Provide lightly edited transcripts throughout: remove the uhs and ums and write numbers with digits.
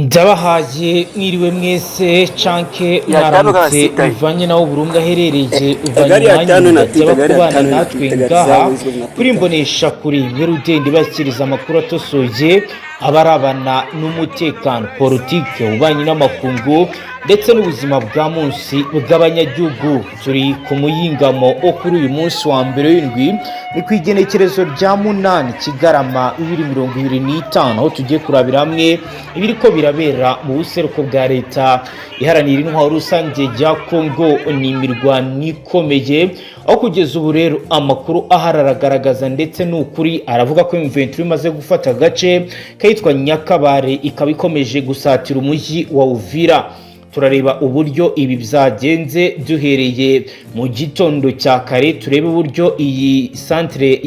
Ndabahaye mwiriwe mwese canke Yatanu mwaramutse kasitaye. bivanye naho Burunga aherereye uvanye Gari ya umwanya tanu na ndajya gari ya kubana tanu natwe gari ngaha zawe izo na kuri mbonesha kuri Nyarugenge bashyikiriza amakuru atosoye abarabana n'umutekano politike ubanye n'amakungu ndetse n'ubuzima bwa munsi bw'abanyagihugu. Turi ku muyingamo kuri uyu munsi wa mbere w'indwi ni ku igenekerezo rya 8 Kigarama 2025 aho tugiye kurabira hamwe ibiriko birabera mu buseruko bwa leta iharanira intwaro rusange ya Kongo. Ni imirwano ikomeye aho kugeza ubu rero amakuru ahararagaragaza ndetse n'ukuri aravuga ko M23 imaze gufata agace kayitwa Nyakabare ikaba ikomeje gusatira umujyi wa Uvira. Turareba uburyo ibi byagenze duhereye mu gitondo cya kare, turebe uburyo iyi centre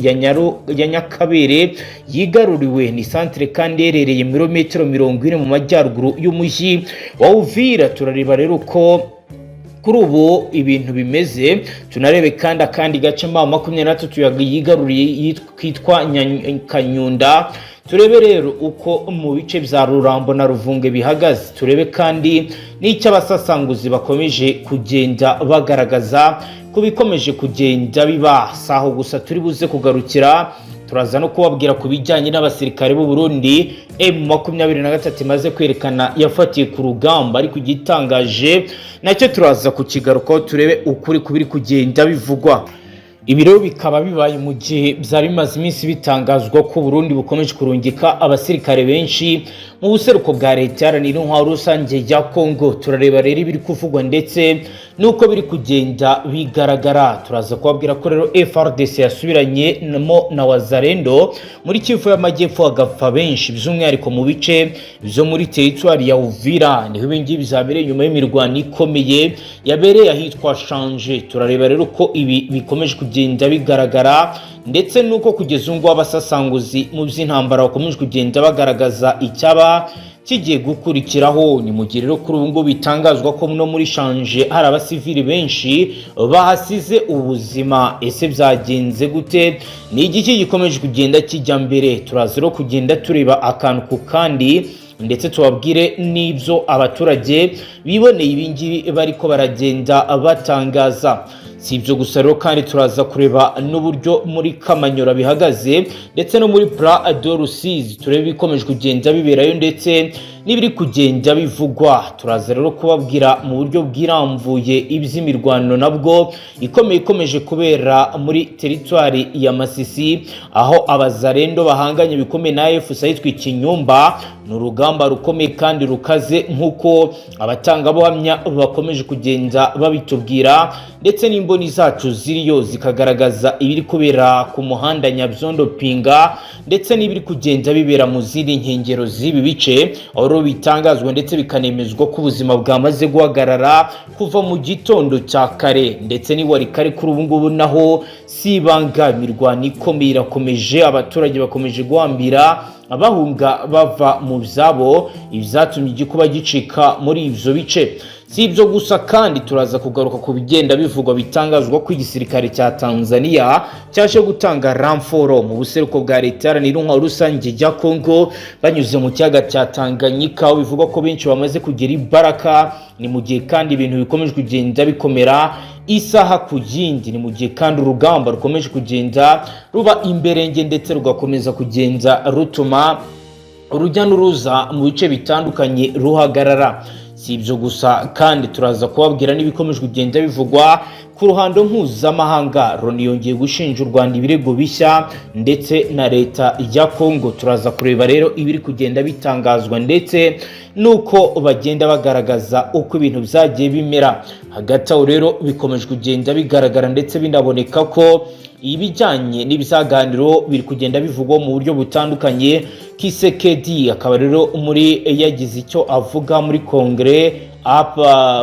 ya Nyakabere yigaruriwe. Ni centre kandi yerereye mirometero 40 mu majyaruguru y'umujyi wa Uvira. Turareba rero ko kuri ubu ibintu bimeze. Tunarebe kandi akandi gace ma 23 yigaruriye kitwa Kanyunda. Turebe rero uko mu bice bya Rurambo na Ruvunge bihagaze. Turebe kandi n'icyo abasasanguzi bakomeje kugenda bagaragaza ko bikomeje kugenda biba. Saho gusa turi buze kugarukira, turaza no kubabwira ku bijyanye n'abasirikare b'u Burundi M23 imaze kwerekana yafatiye ku rugamba, ariko igitangaje nacyo turaza kukigarukaho turebe ukuri kubiri kugenda bivugwa. Ibi rero bikaba bibaye mu gihe byari bimaze iminsi bitangazwa ko Burundi bukomeje kurungika abasirikare benshi mu buseruko bwa leta iharanira intwaro rusange ya Kongo. Turareba rero ibiri kuvugwa ndetse nuko biri kugenda bigaragara. Turaza kubabwira ko rero FARDC yasubiranye na Wazalendo muri Kivu y'Amajyepfo agapfa benshi, by'umwihariko mu bice byo muri territoire ya Uvira. Niho ibingi bizabereye nyuma y'imirwano ikomeye yabereye ahitwa Shanje. Turareba rero ko ibi bikomeje kugenda bigaragara ndetse nuko kugeza ngo abasasanguzi mu by'intambara bakomeje kugenda bagaragaza icyaba kigiye gukurikiraho. Ni mu gihe rero kuri ubu ngo bitangazwa ko no muri Shanje hari abasivili benshi bahasize ubuzima. Ese byagenze gute? Ni igiki gikomeje kugenda kijya mbere? Turaza rero kugenda tureba akantu ku kandi ndetse tubabwire n'ibyo abaturage biboneye ibingibi bariko baragenda batangaza. Si ibyo gusa rero kandi turaza kureba n'uburyo muri Kamanyora bihagaze ndetse no muri Pla de Rusizi. Turebe bikomeje kugenda biberayo ndetse n'ibiri kugenda bivugwa. Turaza rero kubabwira mu buryo bwiramvuye iby'imirwano nabwo ikomeje kubera muri territoire ya Masisi, aho abazarendo bahanganye bikomeye na AFC yitwa Ikinyumba. Ni urugamba rukomeye kandi rukaze nk'uko abatangabuhamya bakomeje kugenda babitubwira, ndetse n'imboni zacu ziriyo zikagaragaza ibiri kubera ku muhanda Nyabyondo Pinga ndetse n'ibiri kugenda bibera mu zindi nkengero z'ibi bice, aho bitangazwa ndetse bikanemezwa ko ubuzima bwamaze guhagarara kuva mu gitondo cya kare ndetse ni wari kare. Kuri ubu ngubu naho sibanga imirwano ikomeye irakomeje, abaturage bakomeje guhambira abahunga bava mu byabo, ibyatumye igikuba gicika muri ivyo bice. Si ibyo gusa kandi turaza kugaruka ku bigenda bivugwa bitangazwa ko igisirikare cya Tanzania cyaje gutanga ramforo mu buseruko bwa leta iharanira intwaro rusange ya Kongo banyuze mu kiyaga cya Tanganyika, aho bivugwa ko benshi bamaze kugera ibaraka. Ni mu gihe kandi ibintu bikomeje kugenda bikomera isaha ku yindi. Ni mu gihe kandi urugamba rukomeje kugenda ruba imberenge ndetse rugakomeza kugenda rutuma urujya n'uruza mu bice bitandukanye ruhagarara. Si ibyo gusa kandi turaza kubabwira n'ibikomeje kugenda bivugwa ku ruhando mpuzamahanga. Loni yongeye gushinja u Rwanda ibirego bishya ndetse na leta ya Kongo. Turaza kureba rero ibiri kugenda bitangazwa ndetse nuko bagenda bagaragaza uko ibintu byagiye bimera. Hagati aho rero bikomeje kugenda bigaragara ndetse binaboneka ko ibijyanye n'ibyaganiro biri kugenda bivugwa mu buryo butandukanye. Kisekedi akaba rero muri yagize icyo avuga muri kongere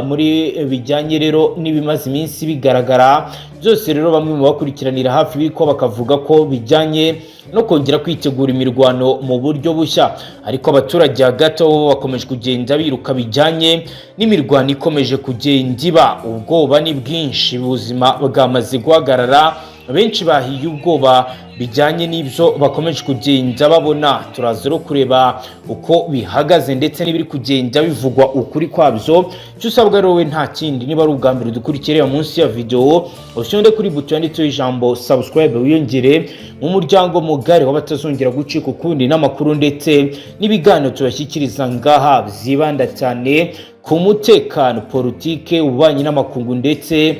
muri bijyanye rero n'ibimaze iminsi bigaragara byose. Rero bamwe mu bakurikiranira hafi biko bakavuga ko bijyanye no kongera kwitegura imirwano mu buryo bushya, ariko abaturage hagati aho bakomeje kugenda biruka bijyanye n'imirwano ikomeje kugenda iba. Ubwoba ni bwinshi, ubuzima bwamaze guhagarara benshi bahiye ubwoba bijyanye n'ibyo bakomeje kugenda babona. Turaza rero kureba uko bihagaze ndetse n'ibiri kugenda bivugwa ukuri kwabyo. Icyo usabwa rero we nta kindi, niba ari ubwa mbere dukurikira munsi ya video ushonde kuri buto yanditseho ijambo subscribe wiyongere mu muryango mugari w'abatazongera gucika ukundi n'amakuru ndetse n'ibiganiro tubashyikiriza ngaha byibanda cyane ku mutekano, politike, ububanyi n'amakungu ndetse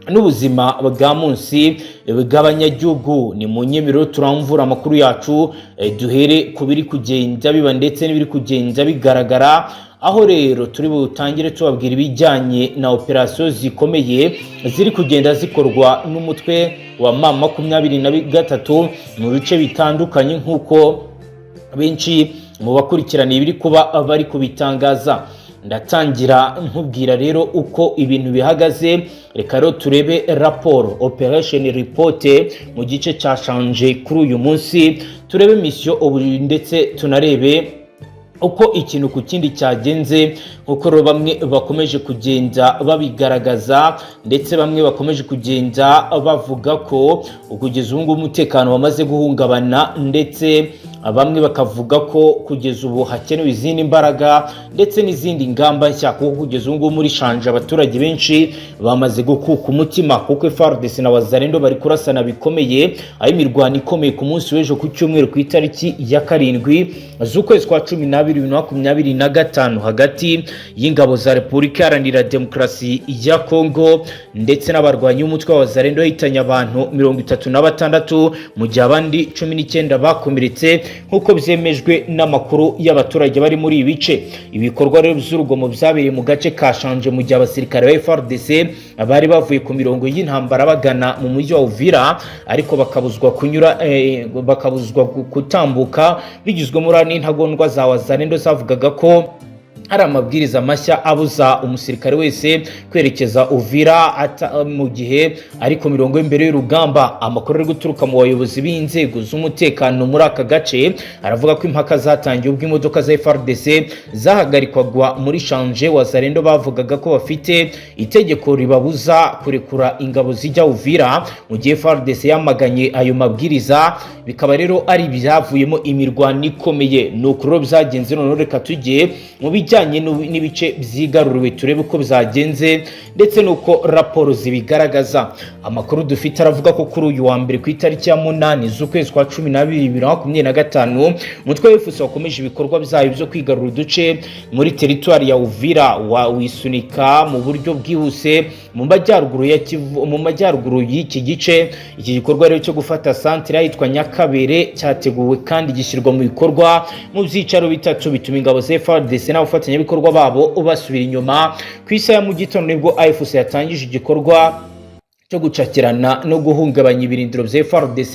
n'ubuzima bwa munsi bw'abanyagihugu. Ni mu nyemerero turamvura amakuru yacu, duhere ku biri kugenda biba ndetse n'ibiri kugenda bigaragara, aho rero turi butangire tubabwira ibijyanye na operasiyo zikomeye ziri kugenda zikorwa n'umutwe wa M23 mu bice bitandukanye nk'uko benshi mu bakurikirana ibiri kuba bari kubitangaza. Ndatangira nkubwira rero uko ibintu bihagaze. Reka rero turebe raporo operation report mu gice cyashanje kuri uyu munsi, turebe mission ndetse tunarebe uko ikintu ku kindi cyagenze, uko bamwe bakomeje kugenda babigaragaza ndetse bamwe bakomeje kugenda bavuga ko kugeza ubu umutekano wamaze guhungabana, ndetse bamwe bakavuga ko kugeza ubu hakenewe izindi mbaraga ndetse n'izindi ngamba nshya, kuko kugeza ubu muri shanje abaturage benshi bamaze gukuka umutima, kuko FARDC na Wazalendo bari kurasana bikomeye, aho imirwano ikomeye ku munsi w'ejo ku cyumweru ku itariki ya 7 z'ukwezi kwa 12 2025 hagati y'ingabo za Repubulika Iharanira Demokarasi ya Kongo ndetse n'abarwanyi b'umutwe wa Wazalendo hitanye abantu 36 mu gihe abandi 19 bakomeretse, nk'uko byemejwe n'amakuru y'abaturage bari muri ibi bice. Ibikorwa rero by'urugomo byabereye mu gace ka Shanje mu gihe abasirikare ba FARDC bari bavuye ku mirongo y'intambara bagana mu mujyi wa Uvira, ariko bakabuzwa gutambuka bigizwe muri n'intagondwa za Wazalendo zavugaga ko hari amabwiriza mashya abuza umusirikare wese kwerekeza Uvira mu gihe ariko mirongo imbere y'urugamba. Amakuru ari guturuka mu bayobozi b'inzego z'umutekano muri aka gace aravuga ko impaka zatangiye ubwo imodoka za FARDC zahagarikwaga muri Shanje. Wazalendo bavugaga ko bafite itegeko ribabuza kurekura ingabo zijya Uvira, mu gihe FARDC yamaganye ayo mabwiriza, bikaba rero ari ibyavuyemo imirwano ikomeye. Nuko rero byagenze. None reka tujye mu bijyanye n'ibice byigaruriwe turebe uko byagenze ndetse nuko raporo zibigaragaza. Amakuru dufite aravuga ko kuri uyu wa mbere ku itariki ya 8 z'ukwezi kwa 12 2025 umutwe wa FARDC wakomeje ibikorwa byayo byo kwigarura uduce muri teritwari ya Uvira wisunika mu buryo bwihuse mu majyaruguru y'iki gice. Iki gikorwa rero cyo gufata santre yitwa Nyakabere cyateguwe kandi gishyirwa mu bikorwa mu byicaro bitatu bituma ingabo za FARDC n'abafatanyabikorwa babo basubira inyuma. Ku isaha ya mu gitondo nibwo AFC yatangije igikorwa cyo gucakirana no guhungabanya ibirindiro bya FARDC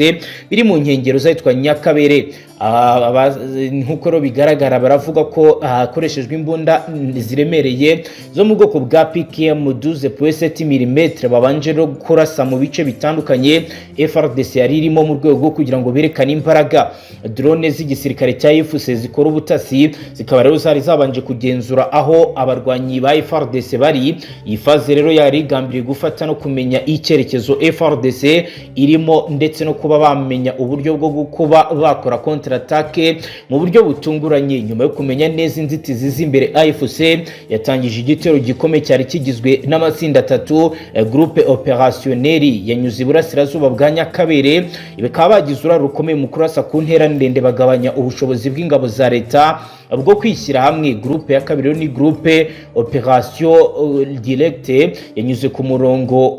biri mu nkengero zitwa Nyakabere. Nk'uko rero bigaragara baravuga ko hakoreshejwe imbunda ziremereye zo mu bwoko bwa PKM 12.7 mm babanje no kurasa mu bice bitandukanye FARDC yari irimo mu rwego rwo kugira ngo berekane imbaraga. Drone z'igisirikare cya FARDC zikora ubutasi zikaba rero zari zabanje kugenzura aho abarwanyi ba FARDC bari. Iyi faze rero yari igambiriye gufata no kumenya icyerekezo FARDC irimo ndetse no kuba bamenya uburyo bwo kuba bakora attaque mu buryo butunguranye. Nyuma yo kumenya neza inzitizi z'imbere, AFC yatangije igitero gikomeye cyari kigizwe n'amatsinda 3 groupe opérationnel yanyuze iburasirazuba bwa Nyakabere. Bikaba bagize uruhare rukomeye mu kurasa ku ntera ndende bagabanya ubushobozi bw'ingabo za leta bwo kwishyira hamwe. Groupe ya kabiri ni groupe opération directe yanyuze ku murongo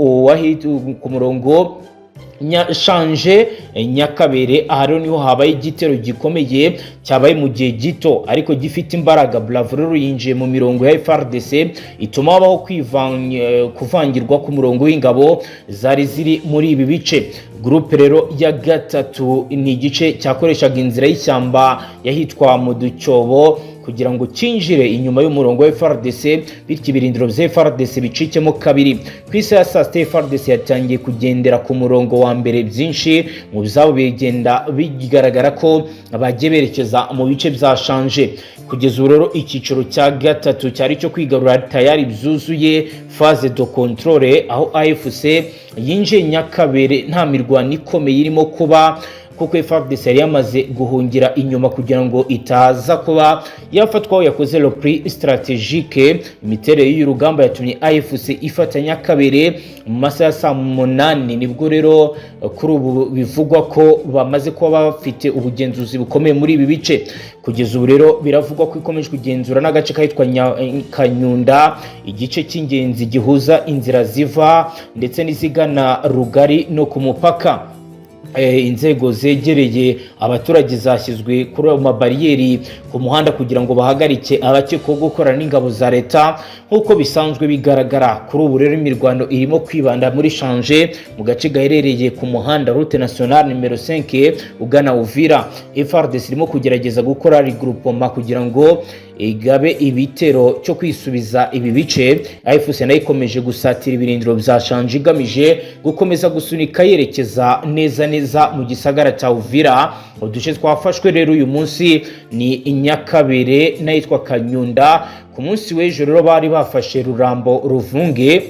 Shanje Nyakabere. Aha rero niho habaye igitero gikomeye cyabaye mu gihe gito ariko gifite imbaraga. Bravo rero yinjiye mu mirongo ya FARDC ituma habaho kuvangirwa ku murongo w'ingabo zari ziri muri ibi bice. Groupe rero ya gatatu ni igice cyakoreshaga inzira y'ishyamba yahitwa mu Ducyobo kugira ngo cinjire inyuma y'umurongo wa FARDC, bityo ibirindiro vya FARDC bicikemo kabiri. Ku isi ya saa sita FARDC yatangiye kugendera ku murongo wa mbere, byinshi mu bizabo bigenda bigaragara ko bagiye berekeza mu bice byashanje. Kugeza ubu rero icyiciro cya gatatu cyari cyo kwigarura tayari byuzuye phase de controle, aho AFC yinjiye Nyakabere nta mirwano ikomeye irimo kuba, kuko FARDC yari yamaze guhungira inyuma kugira ngo itaza kuba yafatwa aho yakoze le prix stratégique. Imiterere y'urugamba yatumye AFC ifata Nyakabere mu masaha ya saa 8, nibwo rero kuri ubu bivugwa ko bamaze kuba bafite ubugenzuzi bukomeye muri ibi bice. Kugeza ubu rero biravugwa ko ikomeje kugenzura n'agace kahitwa Kanyunda, igice cy'ingenzi gihuza inzira ziva ndetse n'izigana Rugari no ku mupaka. Inzego zegereye abaturage zashyizwe kuri amabariyeri ku muhanda kugira ngo bahagarike abakekwaho gukorana n'ingabo za leta nk'uko bisanzwe bigaragara. Kuri ubu rero imirwano irimo kwibanda muri Shanje, mu gace gaherereye ku muhanda route nationale numero 5 ugana Uvira. FARDC irimo kugerageza gukora regroupement kugira ngo igabe ibitero cyo kwisubiza ibi bice. AFC nayo ikomeje gusatira ibirindiro bya Shanje igamije gukomeza gusunika yerekeza neza mu gisagara cya Uvira. Uduce twafashwe rero uyu munsi ni Nyakabere n'ayitwa Kanyunda. Ku munsi w'ejo rero bari bafashe Rurambo, Ruvunge.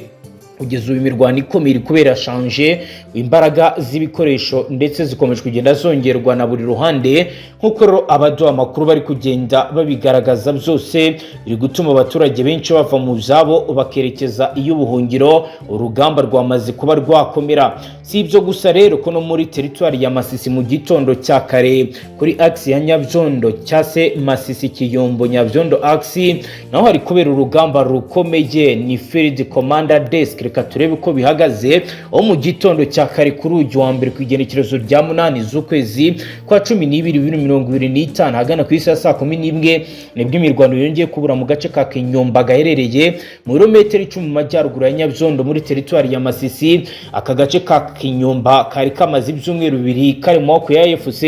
Kugeza ubu imirwano ikomeye kubera Shanje, imbaraga z'ibikoresho ndetse zikomeje kugenda zongerwa na buri ruhande, nk'uko rero abaduha amakuru bari kugenda babigaragaza. Byose biri gutuma abaturage benshi bava mu byabo bakerekeza iy'ubuhungiro. Urugamba rwamaze kuba rwakomera. Si ibyo gusa rero ko no muri teritwari ya Masisi mu gitondo cya kare kuri axe ya Nyabyondo cyase Masisi Kiyombo Nyabyondo axe naho hari kubera urugamba rukomeye. Ni Field Commander Desk, reka turebe uko bihagaze. Aho mu gitondo cya kare kuri uyu wa mbere ku igenekerezo rya 8 z'ukwezi kwa 12 2025 hagana ku isa saa 11 nibwo imirwano yongeye kubura mu gace ka Kinyomba gaherereye mu birometero 10 mu majyaruguru ya Nyabyondo muri teritwari ya Masisi. Aka gace ka Kinyomba kari kamaze ibyumweru bibiri kari mu maboko ya AFC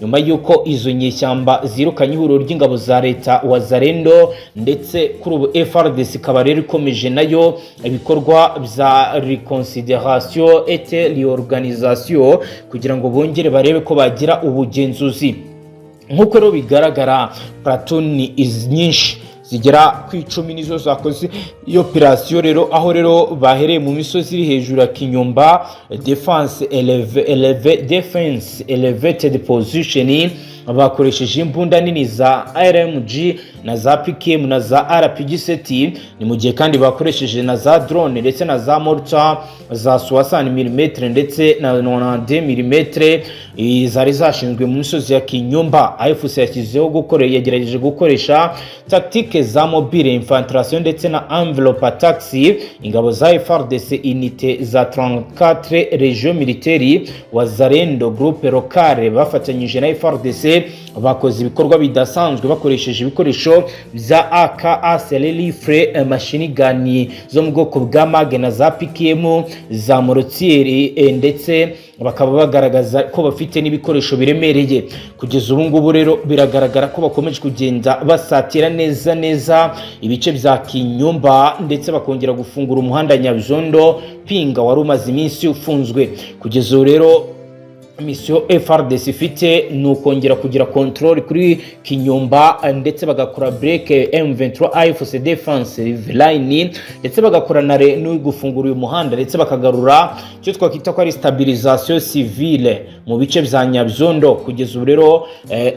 nyuma y'uko izo nyeshyamba zirukanye ihuriro ry'ingabo za leta Wazalendo, ndetse kuri ubu FARDC ikaba rero ikomeje nayo ibikorwa bya reconsideration et réorganisation kugira ngo bongere barebe ko bagira ubugenzuzi. Nk'uko rero bigaragara platoni nyinshi zigera ku 10 nizo zakoze iyo operation rero, aho rero bahereye mu misozi iri hejuru ya Kinyomba. Defense elevated position, bakoresheje imbunda nini za RMG na za PKM na za RPG-7, ni mu gihe kandi bakoresheje na za drone ndetse na za mortar za 60 mm ndetse na 90 mm zari zashinzwe mu misozi ya Kinyomba. AFC yagerageje gukoresha tactique za mobile infiltration ndetse na envelope attacks. Ingabo za FARDC unité za 34 region militaire Wazalendo groupe locale bafatanyije na FARDC bakoze ibikorwa bidasanzwe bakoresheje ibikoresho bya AK Rifle, machine gun zo mu bwoko bwa Mag na za PKM za Mortier, ndetse bakaba bagaragaza ko bafite n'ibikoresho biremereye. Kugeza ubu ngubu rero biragaragara ko bakomeje kugenda basatira neza ibice bya Kinyomba, ndetse bakongera gufungura umuhanda Nyabyondo Pinga wari umaze iminsi ufunzwe. Kugeza ubu rero mission FARDC ifite nukongera kugira control kuri Kinyomba, ndetse bagakora break M23 AFC defensive line, ndetse bagakora no gufungura uyu muhanda, ndetse bakagarura cyo twakita ko ari stabilisation civile mu bice bya Nyabyondo. Kugeza ubu rero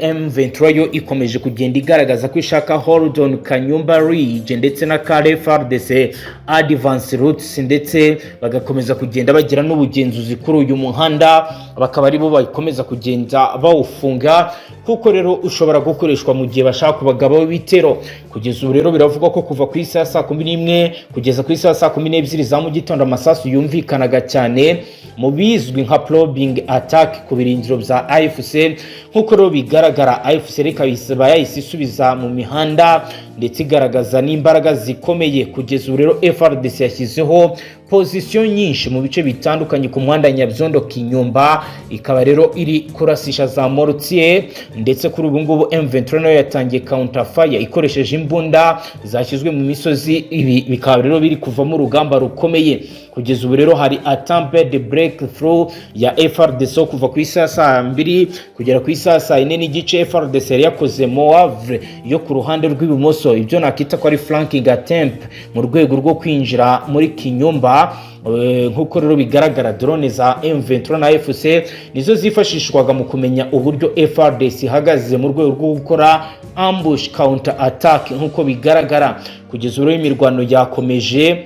M23 yo ikomeje kugenda igaragaza ko ishaka hold on Kanyomba region ndetse na kare FARDC advance routes, ndetse bagakomeza kugenda bagira n'ubugenzuzi kuri uyu muhanda, bakaba ari bo bakomeza kugenda bawufunga, kuko rero ushobora gukoreshwa mu gihe bashaka kubagabaho ibitero. Kugeza ubu rero biravugwa ko kuva ku isaha saa 11 kugeza ku isaha saa 12 za mu gitondo amasasu yumvikanaga cyane mu bizwi nka probing attack ku birindiro bya AFC. Nkuko rero bigaragara AFC reka bisaba yayisubiza mu mihanda ndetse igaragaza n'imbaraga zikomeye. Kugeza ubu rero FARDC yashyizeho position nyinshi mu bice bitandukanye ku muhanda Nyabyondo Kinyumba, ikaba rero iri kurasisha za mortier, ndetse kuri ubu ngubu M23 nayo yatangiye counter fire ikoresheje imbunda zashyizwe mu misozi. Ibi bikaba rero biri kuvamo urugamba rukomeye. Kugeza ubu rero hari attempt de breakthrough ya FARDC kuva ku isaha saa 2 kugera ku isaha saa 4 n'igice. FARDC yakoze Moavre yo ku ruhande rw'ibumoso, ibyo nakita ko ari flanking attempt mu rwego rwo kwinjira muri Kinyumba. Nkuko rero bigaragara drone za M23 na AFC nizo zifashishwaga mu kumenya uburyo FARDC ihagaze mu rwego rwo gukora ambush counter attack. Nkuko bigaragara kugeza ubu imirwano yakomeje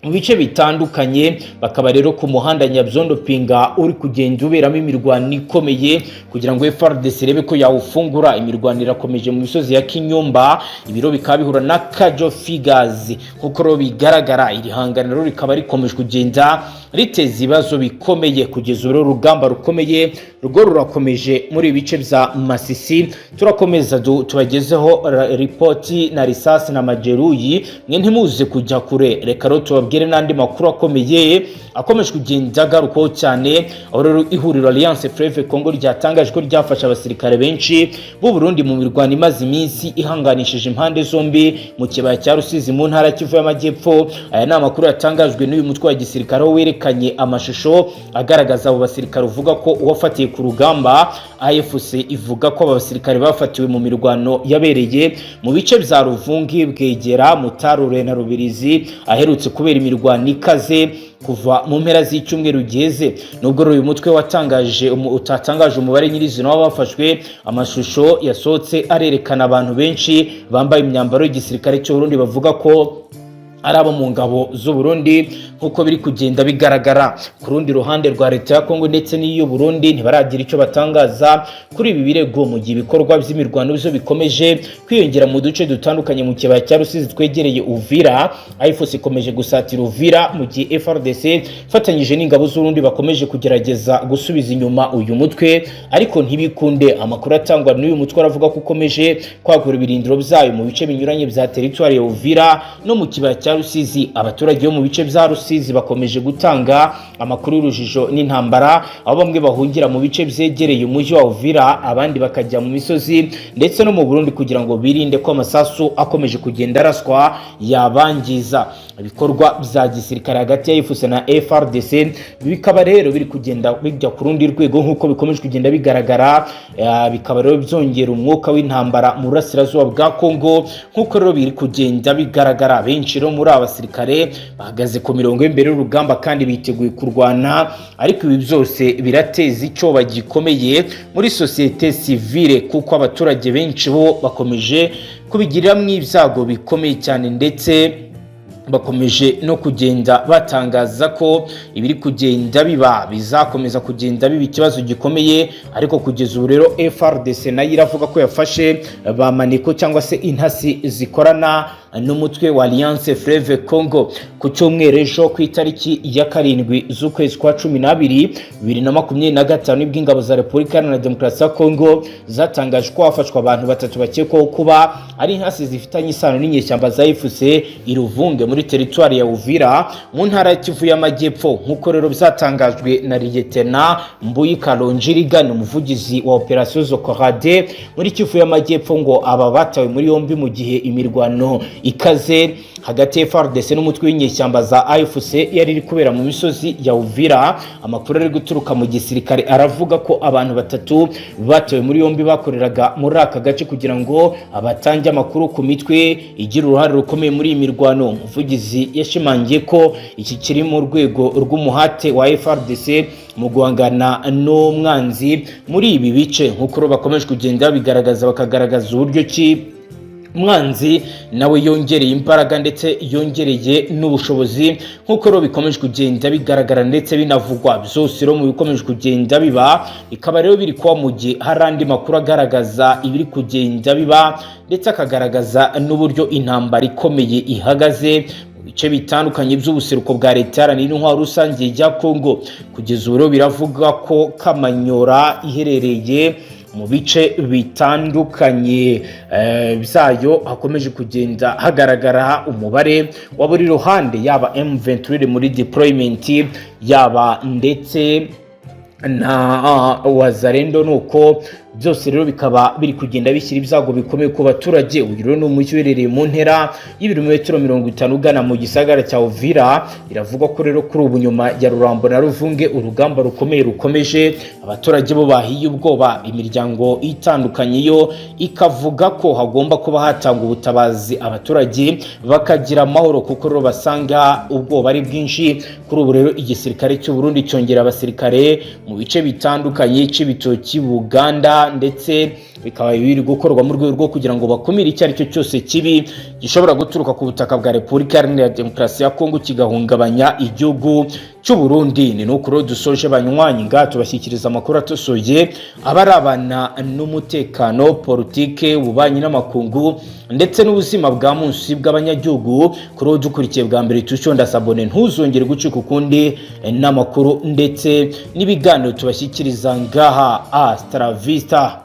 mu bice bitandukanye, bakaba rero ku muhanda Nyabyondo Pinga uri kugenda uberamo imirwano ikomeye kugira ngo FARDC rebe ko yawufungura. Imirwano irakomeje mu misozi ya Kinyumba, ibiro bikaba bihura na Kajo Figures. Nkuko rero bigaragara iri hangana rero rikaba rikomeje kugenda riteza ibibazo bikomeye. Kugeza ubu rugamba rukomeye rwo rurakomeje muri ibice bya Masisi. Turakomeza tubagezeho report na risasi na majeruyi, mwe ntimuze kujya kure. Reka rero tubabwire n'andi makuru akomeye akomeje kugenda garukaho cyane. Aho rero ihuriro Alliance Fleuve Congo ryatangaje ko ryafasha abasirikare benshi b'u Burundi mu mirwano imaze iminsi ihanganishije impande zombi mu kibaya cya Rusizi mu ntara Kivu y'Amajyepfo. Aya ni amakuru yatangajwe n'uyu mutwe wa gisirikare aho werekanye amashusho agaragaza abo basirikare uvuga ko uwafatiye ku rugamba. AFC ivuga ko aba basirikare bafatiwe mu mirwano yabereye mu bice bya Ruvungi, Bwegera, Mutarure na Rubirizi aherutse kubera imirwano ikaze kuva mu mpera z'icyumweru giheze. Nubwo uyu mutwe utatangaje umubare nyirizina w'abafashwe, amashusho yasohotse arerekana abantu benshi bambaye imyambaro y'igisirikare cy'u Burundi bavuga ko ari abo mu ngabo z'u Burundi nkuko biri kugenda bigaragara. Ku rundi ruhande rwa leta ya Kongo ndetse n'iyo Burundi ntibaragira icyo batangaza kuri ibi birego, mu gihe ibikorwa by'imirwano byo bikomeje kwiyongera mu duce dutandukanye mu kibaya cya Rusizi twegereye Uvira. AFC ikomeje gusatira Uvira mu gihe FARDC fatanyije n'ingabo z'u Burundi bakomeje kugerageza gusubiza inyuma uyu mutwe, ariko ntibikunde. Amakuru atangwa n'uyu mutwe aravuga ko ukomeje kwagura ibirindiro byayo mu bice binyuranye bya territoire ya Uvira no mu kibaya cya Rusizi. Abaturage bo mu bice bya Rusizi bakomeje gutanga amakuru y'urujijo n'intambara, aho bamwe bahungira mu bice byegereye umujyi wa Uvira, abandi bakajya mu misozi ndetse no mu Burundi kugira ngo birinde ko amasasu akomeje kugenda araswa yabangiza. Ibikorwa bya gisirikare hagati ya AFC na FARDC bikaba rero biri kugenda bijya ku rundi rwego nkuko bikomeje kugenda bigaragara, bikaba rero byongera umwuka w'intambara mu burasirazuba bwa Kongo nkuko rero biri kugenda bigaragara. Benshi rero muri abasirikare bahagaze ku mirongo y'imbere y'urugamba kandi biteguye kurwana, ariko ibi byose birateza icyoba gikomeye muri societe civile kuko abaturage benshi bo bakomeje kubigiriramo ibyago bikomeye cyane, ndetse bakomeje no kugenda batangaza ko ibiri kugenda biba bizakomeza kugenda biba ikibazo gikomeye. Ariko kugeza ubu rero FARDC nayo iravuga ko yafashe ba maneko cyangwa se intasi zikorana n'umutwe wa Alliance Fleuve Congo ku cyumweru ejo ku itariki ya 7 z'ukwezi kwa 12 2025 nibwo ingabo za Repubulika Iharanira Demokarasi ya Congo zatangaje ko hafashwe abantu batatu bakekwaho kuba ari intasi zifitanye isano n'inyeshyamba za AFC Iruvunge muri territoire ya Uvira mu ntara ya Kivu y'Amajyepfo. Nkuko rero bizatangajwe na Lieutenant Mbuyi Kalonjiriga, umuvugizi wa Operation Zokorade muri Kivu y'Amajyepfo, ngo aba batawe muri yombi mu gihe imirwano ikaze hagati ya FARDC n'umutwe w'inyeshyamba za AFC yari iri kubera mu misozi ya Uvira. Amakuru ari guturuka mu gisirikare aravuga ko abantu batatu batawe muri yombi bakoreraga muri aka gace kugira ngo abatange amakuru ku mitwe igira uruhare rukomeye muri imirwano. Umuvugizi yashimangiye ko iki kiri mu rwego rw'umuhate wa FARDC mu guhangana n'umwanzi muri ibi bice. Nkuko bakomeje kugenda bigaragaza bakagaragaza uburyo ki mwanzi nawe yongereye imbaraga ndetse yongereye n'ubushobozi nk'uko rero bikomeje kugenda bigaragara ndetse binavugwa. Byose rero mu bikomeje kugenda biba bikaba rero biri kuba mu gihe hari andi makuru agaragaza ibiri kugenda biba ndetse akagaragaza n'uburyo intambara ikomeye ihagaze mu bice bitandukanye by'ubuseruko bwa leta iharanira intwaro rusange ya Kongo. Kugeza ubu rero biravuga ko Kamanyora iherereye mu bice bitandukanye byayo hakomeje kugenda hagaragara umubare wa buri ruhande, yaba M23 muri deployment, yaba ndetse na Wazalendo, nuko byose rero bikaba biri kugenda bishyira ibyago bikomeye ku baturage. Uyu rero ni umujyi uherereye mu ntera y'ibirometero 50 ugana mu gisagara cya Uvira. Biravugwa ko rero kuri ubu nyuma ya Rurambo na Ruvunge urugamba rukomeye rukomeje, abaturage bo bahiye ubwoba. Imiryango itandukanye yo ikavuga ko hagomba kuba hatanga ubutabazi abaturage bakagira amahoro, kuko rero basanga ubwoba ari bwinshi. Kuri ubu rero igisirikare cy'u Burundi cyongera abasirikare mu bice bitandukanye cy'ibitoki, Buganda, ndetse bikaba biri gukorwa mu rwego rwo kugira ngo bakumire icyo ari cyo cyose kibi gishobora guturuka ku butaka bwa Repubulika Iharanira Demokarasi ya Kongo kigahungabanya igihugu cy'u Burundi. Ni nuko rero dusoje banywanyi ngaha tubashyikiriza amakuru atosoye abarabana n'umutekano, politike, ububanyi n'amakungu ndetse n'ubuzima bwa munsi bw'abanyagihugu. Kuri dukurikiye bwa mbere tushonda sabone ntuzongere gucika ukundi n'amakuru ndetse n'ibiganiro tubashyikiriza ngaha. Hasta la vista.